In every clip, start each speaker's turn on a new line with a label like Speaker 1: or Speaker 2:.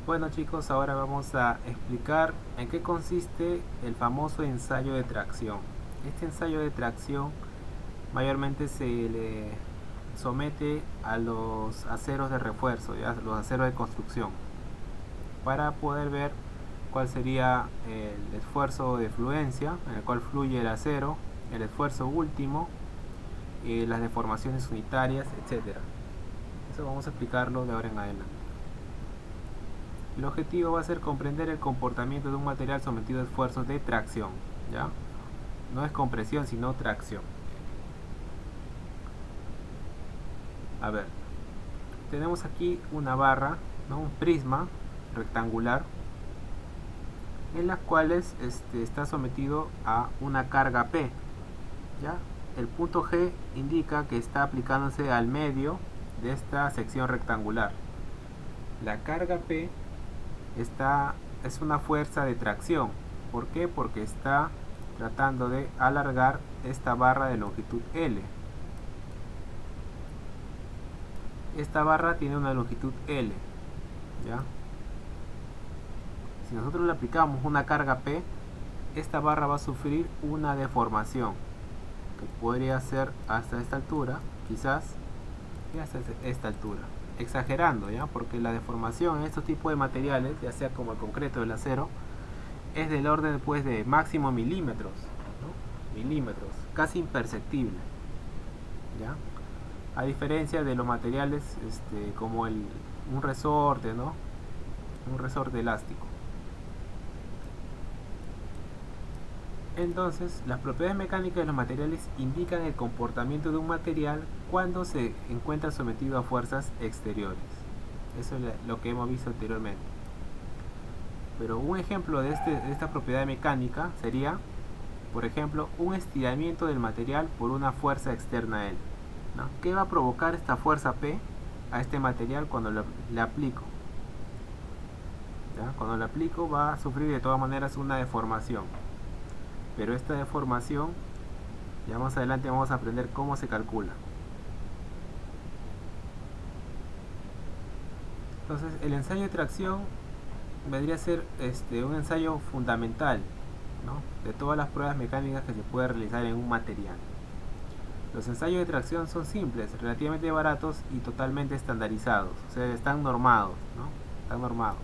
Speaker 1: Bueno chicos, ahora vamos a explicar en qué consiste el famoso ensayo de tracción. Este ensayo de tracción mayormente se le somete a los aceros de refuerzo, ¿ya? Los aceros de construcción, para poder ver cuál sería el esfuerzo de fluencia en el cual fluye el acero, el esfuerzo último, las deformaciones unitarias, etcétera. Eso vamos a explicarlo de ahora en adelante. El objetivo va a ser comprender el comportamiento de un material sometido a esfuerzos de tracción, ¿ya? No es compresión, sino tracción. A ver, tenemos aquí una barra, ¿no? Un prisma rectangular, en las cuales está sometido a una carga P, ¿ya? El punto G indica que está aplicándose al medio de esta sección rectangular. La carga P es una fuerza de tracción. ¿Por qué? Porque está tratando de alargar esta barra de longitud L. Esta barra tiene una longitud L, ¿ya? Si nosotros le aplicamos una carga P, esta barra va a sufrir una deformación, que podría ser hasta esta altura, quizás, y hasta esta altura. Exagerando, ¿ya? Porque la deformación en estos tipos de materiales, ya sea como el concreto o el acero, es del orden pues, de máximo milímetros, ¿no? Milímetros, casi imperceptible, ¿ya? A diferencia de los materiales como un resorte, ¿no? Un resorte elástico. Entonces, las propiedades mecánicas de los materiales indican el comportamiento de un material cuando se encuentra sometido a fuerzas exteriores. Eso es lo que hemos visto anteriormente. Pero un ejemplo de esta propiedad mecánica sería, por ejemplo, un estiramiento del material por una fuerza externa a él, ¿no? ¿Qué va a provocar esta fuerza P a este material cuando le aplico? ¿Ya? Cuando le aplico va a sufrir de todas maneras una deformación. Pero esta deformación, ya más adelante vamos a aprender cómo se calcula. Entonces, el ensayo de tracción vendría a ser un ensayo fundamental, ¿no? De todas las pruebas mecánicas que se puede realizar en un material. Los ensayos de tracción son simples, relativamente baratos y totalmente estandarizados, o sea, están normados, ¿no? Están normados.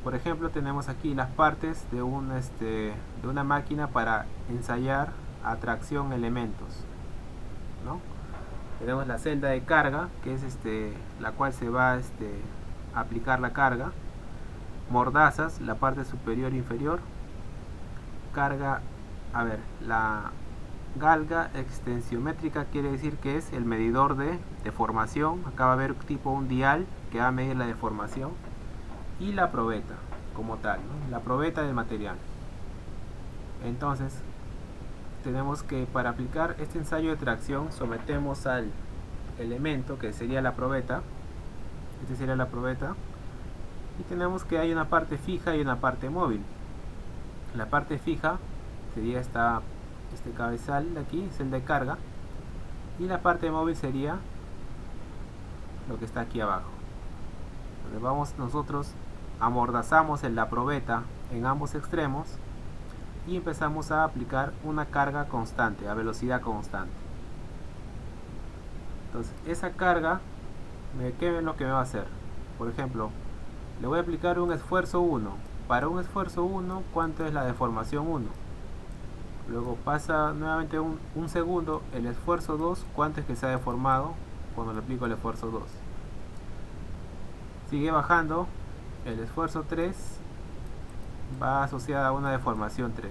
Speaker 1: Por ejemplo, tenemos aquí las partes de una máquina para ensayar a tracción elementos, ¿no? Tenemos la celda de carga, que es la cual se va a aplicar la carga. Mordazas, la parte superior e inferior. Carga, a ver, la galga extensiométrica quiere decir que es el medidor de deformación. Acá va a haber tipo un dial que va a medir la deformación. Y la probeta, como tal, ¿no? La probeta del material. Entonces, tenemos que para aplicar este ensayo de tracción sometemos al elemento que sería la probeta. Esta sería la probeta. Y tenemos que hay una parte fija y una parte móvil. La parte fija sería este cabezal de aquí, es el de carga. Y la parte móvil sería lo que está aquí abajo. Entonces vamos nosotros, amordazamos en la probeta en ambos extremos y empezamos a aplicar una carga constante, a velocidad constante. Entonces esa carga, ¿qué es lo que me va a hacer? Por ejemplo, le voy a aplicar un esfuerzo 1. Para un esfuerzo 1, ¿cuánto es la deformación 1? Luego pasa nuevamente un segundo, el esfuerzo 2, ¿cuánto es que se ha deformado cuando le aplico el esfuerzo 2? Sigue bajando, el esfuerzo 3 va asociado a una deformación 3.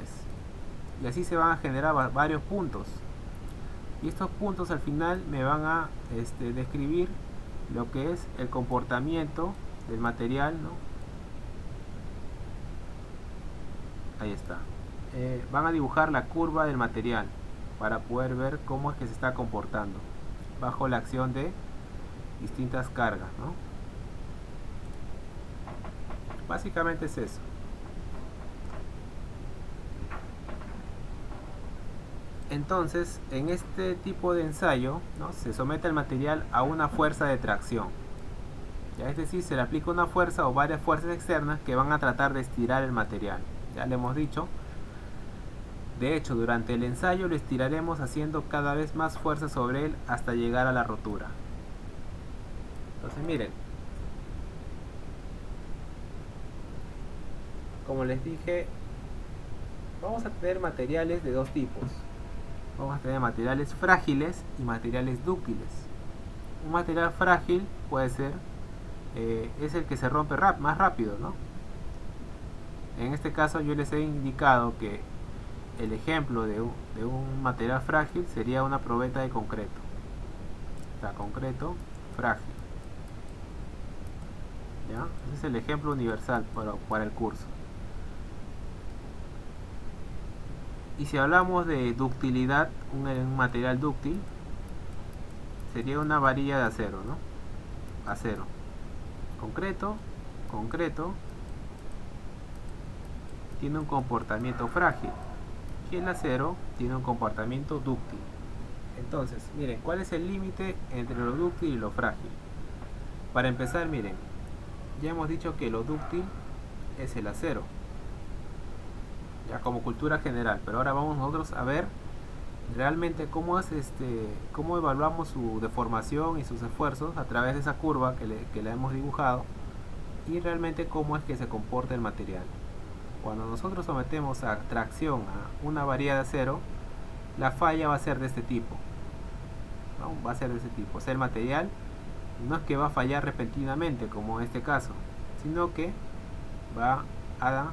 Speaker 1: Y así se van a generar varios puntos. Y estos puntos al final me van a describir lo que es el comportamiento del material, ¿no? Ahí está. Van a dibujar la curva del material para poder ver cómo es que se está comportando bajo la acción de distintas cargas, ¿no? Básicamente es eso. Entonces, en este tipo de ensayo, ¿no? Se somete el material a una fuerza de tracción, ya, es decir, se le aplica una fuerza o varias fuerzas externas que van a tratar de estirar el material. Ya le hemos dicho. De hecho, durante el ensayo lo estiraremos haciendo cada vez más fuerza sobre él hasta llegar a la rotura. Entonces miren, como les dije, vamos a tener materiales de dos tipos. Vamos a tener materiales frágiles y materiales dúctiles. Un material frágil puede ser, es el que se rompe más rápido, ¿no? En este caso yo les he indicado que el ejemplo de un material frágil sería una probeta de concreto. O sea, concreto frágil. ¿Ya? Ese es el ejemplo universal para el curso. Y si hablamos de ductilidad, un material dúctil sería una varilla de acero, ¿no? Acero. Concreto tiene un comportamiento frágil y el acero tiene un comportamiento dúctil. Entonces, miren, ¿cuál es el límite entre lo dúctil y lo frágil? Para empezar, miren, ya hemos dicho que lo dúctil es el acero, ya como cultura general, pero ahora vamos nosotros a ver realmente cómo evaluamos su deformación y sus esfuerzos a través de esa curva que la hemos dibujado, y realmente cómo es que se comporta el material. Cuando nosotros sometemos a tracción a una varilla de acero, la falla va a ser de este tipo, ¿no? Va a ser de este tipo. O sea, el material no es que va a fallar repentinamente como en este caso, sino que va a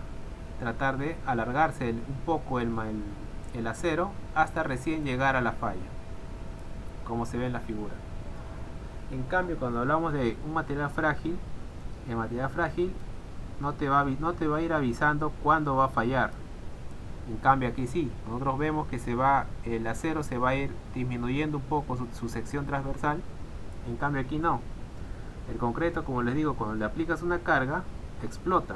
Speaker 1: tratar de alargarse un poco el acero hasta recién llegar a la falla, como se ve en la figura. En cambio, cuando hablamos de un material frágil, el material frágil no te va a ir avisando cuándo va a fallar. En cambio aquí sí, nosotros vemos que el acero se va a ir disminuyendo un poco su sección transversal. En cambio aquí no. El concreto, como les digo, cuando le aplicas una carga, explota.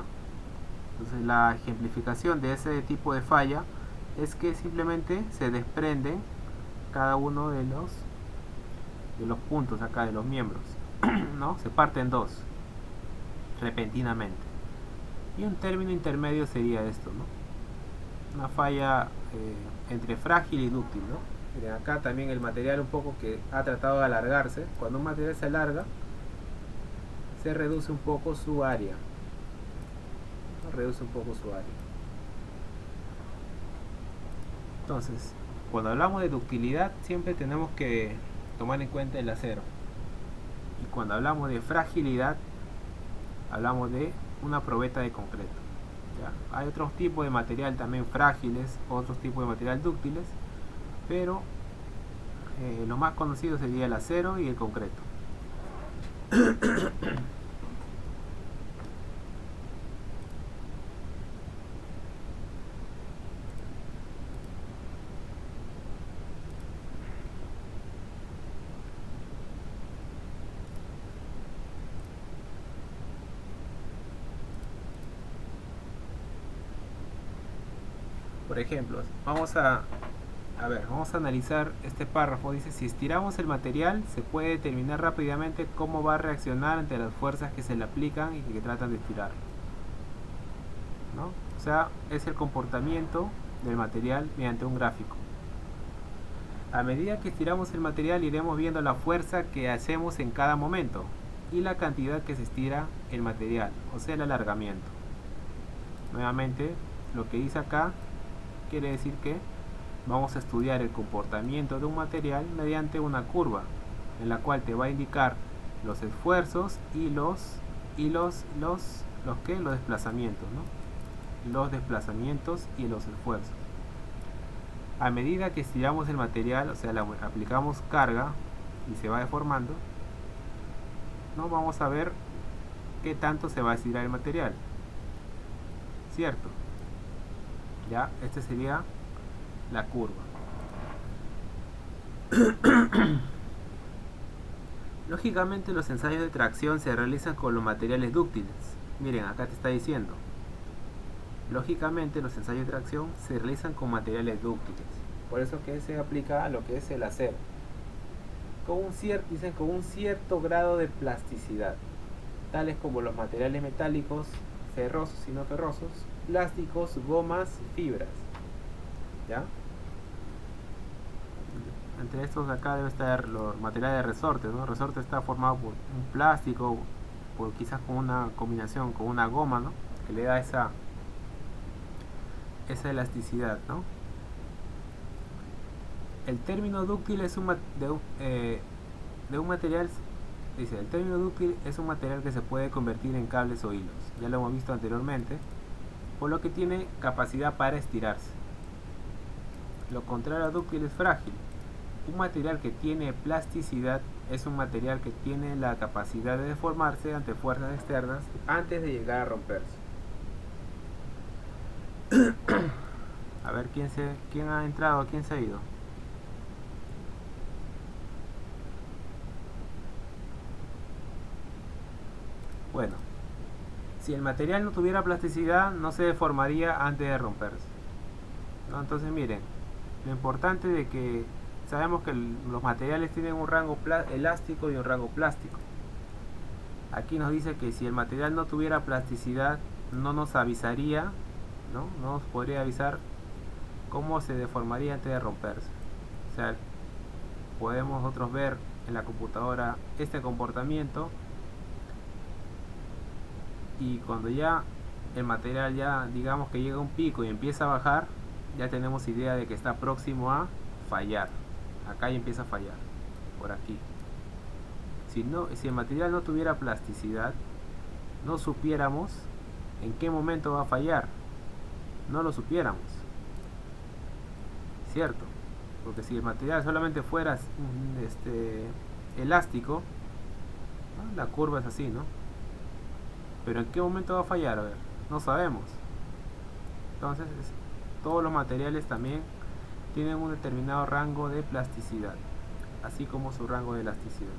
Speaker 1: Entonces la ejemplificación de ese tipo de falla es que simplemente se desprenden cada uno de los puntos acá, de los miembros, ¿no? Se parte en dos repentinamente. Y un término intermedio sería esto, ¿no? Una falla entre frágil y dúctil, ¿no? Miren, acá también el material un poco que ha tratado de alargarse. Cuando un material se alarga, se reduce un poco su área. Entonces, cuando hablamos de ductilidad, siempre tenemos que tomar en cuenta el acero. Y cuando hablamos de fragilidad, hablamos de una probeta de concreto. ¿Ya? Hay otros tipos de material también frágiles, otros tipos de material dúctiles, pero lo más conocido sería el acero y el concreto. Por ejemplo, vamos a analizar este párrafo. Dice, si estiramos el material, se puede determinar rápidamente cómo va a reaccionar ante las fuerzas que se le aplican y que tratan de estirarlo, ¿no? O sea, es el comportamiento del material mediante un gráfico. A medida que estiramos el material, iremos viendo la fuerza que hacemos en cada momento y la cantidad que se estira el material, o sea, el alargamiento. Nuevamente, lo que dice acá quiere decir que vamos a estudiar el comportamiento de un material mediante una curva en la cual te va a indicar los esfuerzos y los desplazamientos, ¿no? Los desplazamientos y los esfuerzos. A medida que estiramos el material, o sea, aplicamos carga y se va deformando, ¿no? Vamos a ver qué tanto se va a estirar el material, ¿cierto? Ya, esta sería la curva. Lógicamente los ensayos de tracción se realizan con los materiales dúctiles. Miren, acá te está diciendo. Lógicamente los ensayos de tracción se realizan con materiales dúctiles. Por eso que se aplica a lo que es el acero. Con un cierto grado de plasticidad. tales como los materiales metálicos, ferrosos y no ferrosos, plásticos, gomas, fibras. ¿Ya? Entre estos de acá debe estar los materiales de resorte, ¿no? El resorte está formado por un plástico, por quizás con una combinación con una goma, ¿no? Que le da esa elasticidad, ¿no? El término dúctil es de un material, dice, el término dúctil es un material que se puede convertir en cables o hilos. Ya lo hemos visto anteriormente, por lo que tiene capacidad para estirarse. Lo contrario a dúctil es frágil. Un material que tiene plasticidad es un material que tiene la capacidad de deformarse ante fuerzas externas antes de llegar a romperse. A ver, ¿quién ha entrado? ¿Quién se ha ido? Bueno, si el material no tuviera plasticidad, no se deformaría antes de romperse, ¿no? Entonces miren, lo importante de que sabemos que los materiales tienen un rango elástico y un rango plástico. Aquí nos dice que si el material no tuviera plasticidad, no nos avisaría, ¿no? No nos podría avisar cómo se deformaría antes de romperse. O sea, podemos nosotros ver en la computadora este comportamiento, y cuando ya el material ya digamos que llega a un pico y empieza a bajar, ya tenemos idea de que está próximo a fallar. Acá ya empieza a fallar, por aquí. Si el material no tuviera plasticidad, no supiéramos en qué momento va a fallar, no lo supiéramos, cierto, porque si el material solamente fuera elástico, ¿no? La curva es así, ¿no? Pero en qué momento va a fallar, a ver, no sabemos. Entonces todos los materiales también tienen un determinado rango de plasticidad, así como su rango de elasticidad.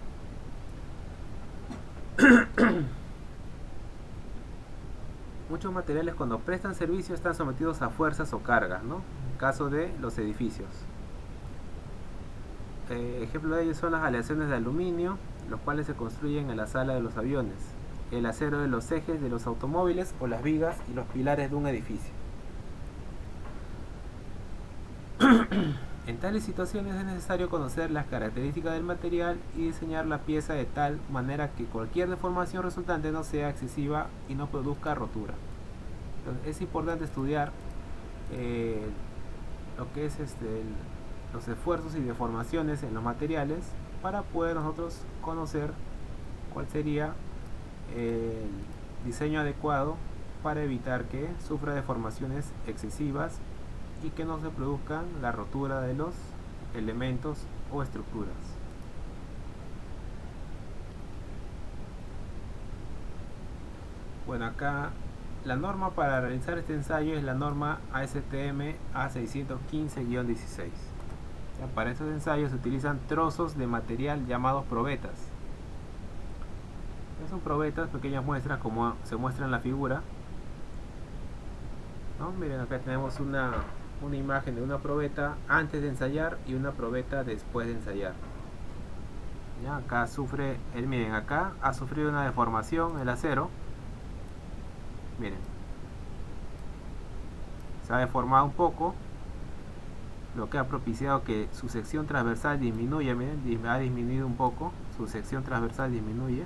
Speaker 1: Muchos materiales cuando prestan servicio están sometidos a fuerzas o cargas, ¿no? En caso de los edificios. Ejemplo de ellos son las aleaciones de aluminio, los cuales se construyen en la sala de los aviones, el acero de los ejes de los automóviles o las vigas y los pilares de un edificio. En tales situaciones es necesario conocer las características del material y diseñar la pieza de tal manera que cualquier deformación resultante no sea excesiva y no produzca rotura. Entonces, es importante estudiar lo que es los esfuerzos y deformaciones en los materiales para poder nosotros conocer cuál sería el diseño adecuado para evitar que sufra deformaciones excesivas y que no se produzcan la rotura de los elementos o estructuras. Bueno, acá la norma para realizar este ensayo es la norma ASTM A615-16. Para estos ensayos se utilizan trozos de material llamados probetas. Son probetas, pequeñas muestras como se muestra en la figura, ¿no? Miren, acá tenemos una imagen de una probeta antes de ensayar y una probeta después de ensayar. ¿Ya? Acá miren, acá ha sufrido una deformación el acero. Miren, se ha deformado un poco, lo que ha propiciado que su sección transversal disminuya. Miren, ha disminuido un poco, su sección transversal disminuye.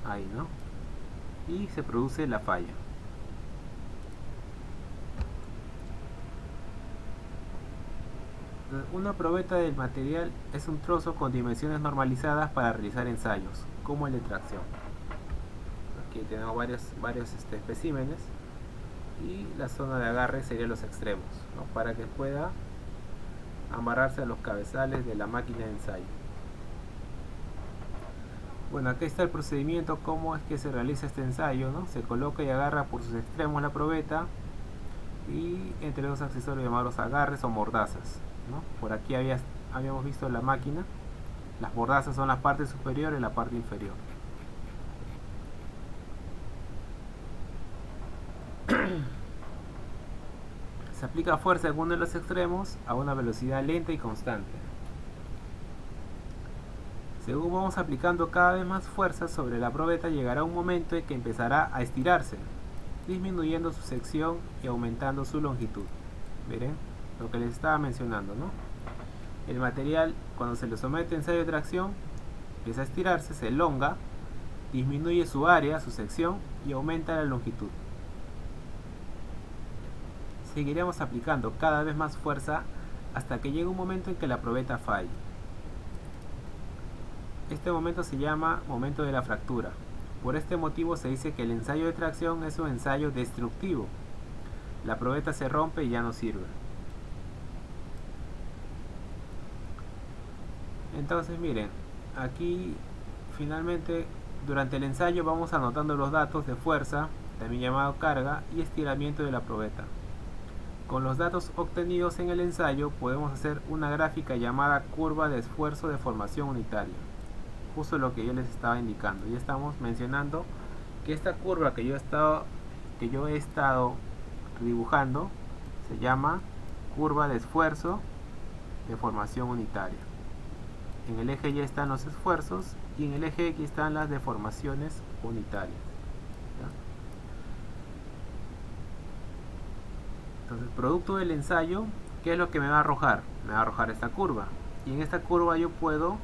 Speaker 1: Ahí, ¿no? Y se produce la falla. Una probeta del material es un trozo con dimensiones normalizadas para realizar ensayos, como el de tracción. Aquí tenemos varios especímenes, y la zona de agarre serían los extremos, ¿no? Para que pueda amarrarse a los cabezales de la máquina de ensayo. Bueno, aquí está el procedimiento, cómo es que se realiza este ensayo, ¿no? Se coloca y agarra por sus extremos la probeta, y entre los accesorios llamados agarres o mordazas, ¿no? Por aquí habíamos visto la máquina. Las mordazas son la parte superior y la parte inferior. Se aplica fuerza en uno de los extremos a una velocidad lenta y constante. Según vamos aplicando cada vez más fuerza sobre la probeta, llegará un momento en que empezará a estirarse, disminuyendo su sección y aumentando su longitud. Miren lo que les estaba mencionando, ¿no? El material, cuando se le somete a ensayo de tracción, empieza a estirarse, se elonga, disminuye su área, su sección y aumenta la longitud. Seguiremos aplicando cada vez más fuerza hasta que llegue un momento en que la probeta falle. Este momento se llama momento de la fractura. Por este motivo se dice que el ensayo de tracción es un ensayo destructivo. La probeta se rompe y ya no sirve. Entonces miren, aquí finalmente durante el ensayo vamos anotando los datos de fuerza, también llamado carga, y estiramiento de la probeta. Con los datos obtenidos en el ensayo podemos hacer una gráfica llamada curva de esfuerzo de formación unitaria. Justo lo que yo les estaba indicando. Ya estamos mencionando que esta curva que yo he estado dibujando se llama curva de esfuerzo de formación unitaria. En el eje Y están los esfuerzos y en el eje X están las deformaciones unitarias. ¿Ya? Entonces, producto del ensayo, ¿qué es lo que me va a arrojar? Me va a arrojar esta curva. Y en esta curva yo puedo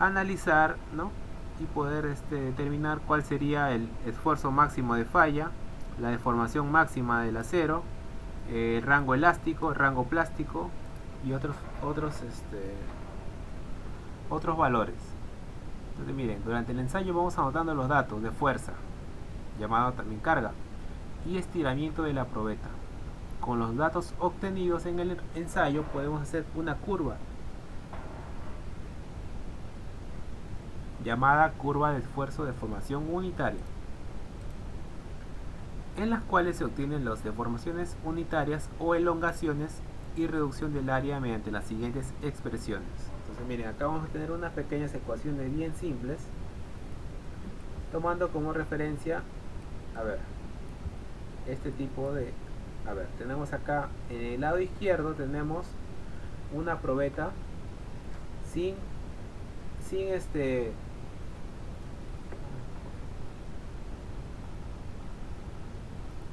Speaker 1: analizar, ¿no? Y poder determinar cuál sería el esfuerzo máximo de falla, la deformación máxima del acero, el rango elástico, el rango plástico y otros valores. Entonces miren, durante el ensayo vamos anotando los datos de fuerza, llamado también carga, y estiramiento de la probeta. Con los datos obtenidos en el ensayo podemos hacer una curva llamada curva de esfuerzo de formación unitaria, en las cuales se obtienen las deformaciones unitarias o elongaciones y reducción del área mediante las siguientes expresiones. Entonces miren, acá vamos a tener unas pequeñas ecuaciones bien simples, tomando como referencia, este tipo de, tenemos acá en el lado izquierdo tenemos una probeta sin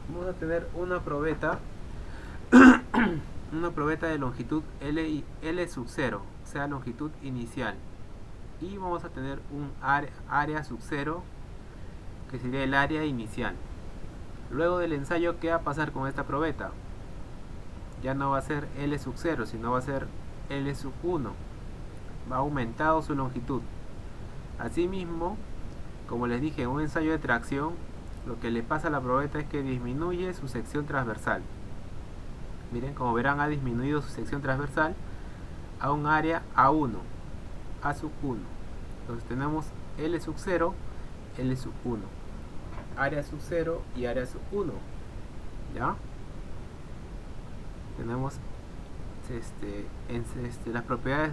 Speaker 1: vamos a tener una probeta de longitud L sub 0, o sea longitud inicial, y vamos a tener un área sub 0 que sería el área inicial. Luego del ensayo, ¿qué va a pasar con esta probeta? Ya no va a ser L sub 0, sino va a ser L sub 1. Va aumentado su longitud. Asimismo, como les dije, en un ensayo de tracción, lo que le pasa a la probeta es que disminuye su sección transversal. Miren, como verán, ha disminuido su sección transversal a un área A1, A sub 1. Entonces tenemos L sub 0, L sub 1, área sub 0 y área sub 1. ¿Ya? Tenemos las propiedades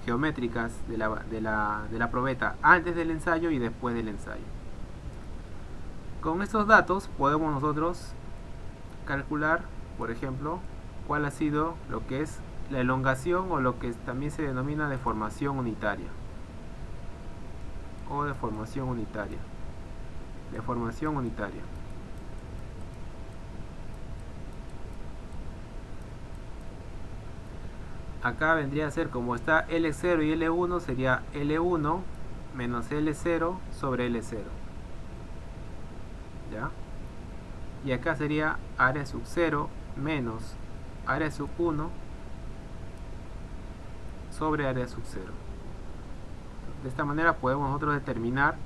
Speaker 1: geométricas de la probeta antes del ensayo y después del ensayo. Con estos datos podemos nosotros calcular, por ejemplo, cuál ha sido lo que es la elongación o lo que también se denomina deformación unitaria. O deformación unitaria. Deformación unitaria. Acá vendría a ser, como está L0 y L1, sería L1 menos L0 sobre L0. ¿Ya? Y acá sería área sub 0 menos área sub 1 sobre área sub 0. De esta manera podemos nosotros determinar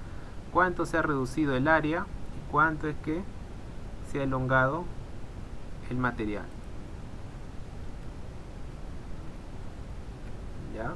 Speaker 1: cuánto se ha reducido el área y cuánto es que se ha elongado el material. ¿Ya?